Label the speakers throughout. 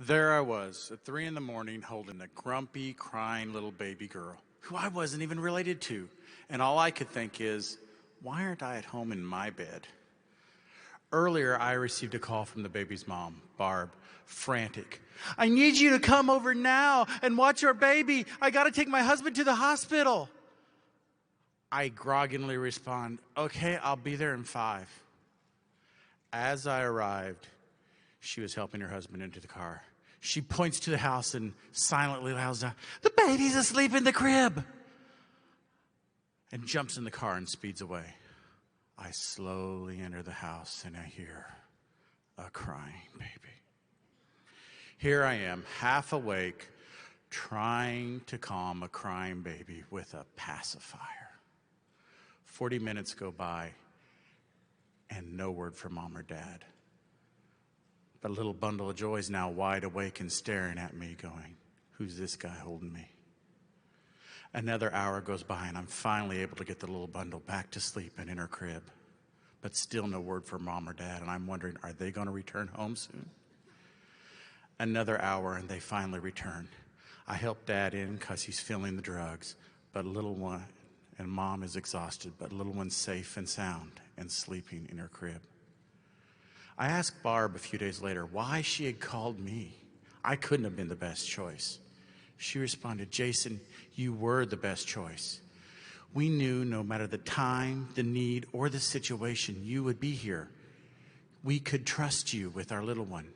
Speaker 1: There I was at 3 in the morning holding a grumpy, crying little baby girl who I wasn't even related to. And all I could think is, why aren't I at home in my bed? Earlier, I received a call from the baby's mom, Barb, frantic. I need you to come over now and watch our baby. I got to take my husband to the hospital. I groggily respond, okay, I'll be there in 5. As I arrived, she was helping her husband into the car. She points to the house and silently yells out, "The baby's asleep in the crib," and jumps in the car and speeds away. I slowly enter the house and I hear a crying baby. Here I am, half awake, trying to calm a crying baby with a pacifier. 40 minutes go by and no word from mom or dad. The little bundle of joy is now wide awake and staring at me going, who's this guy holding me? Another hour goes by and I'm finally able to get the little bundle back to sleep and in her crib. But still no word from mom or dad, and I'm wondering, are they going to return home soon? Another hour and they finally return. I help dad in because he's feeling the drugs, but little one, and mom is exhausted, but little one's safe and sound and sleeping in her crib. I asked Barb a few days later why she had called me. I couldn't have been the best choice. She responded, "Jason, you were the best choice. We knew no matter the time, the need, or the situation, you would be here. We could trust you with our little one."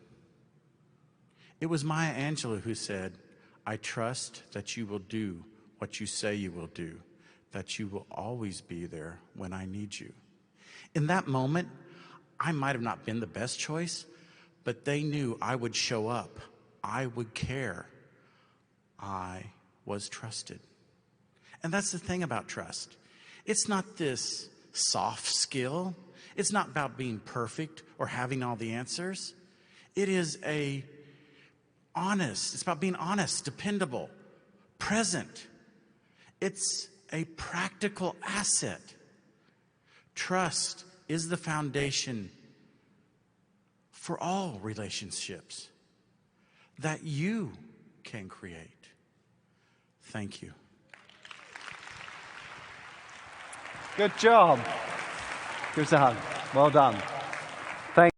Speaker 1: It was Maya Angelou who said, "I trust that you will do what you say you will do, that you will always be there when I need you." In that moment, I might have not been the best choice, but they knew I would show up. I would care. I was trusted. And that's the thing about trust. It's not this soft skill. It's not about being perfect or having all the answers. It is it's about being honest, dependable, present. It's a practical asset. Trust is the foundation for all relationships that you can create. Thank you.
Speaker 2: Good job. Give us a hug. Well done.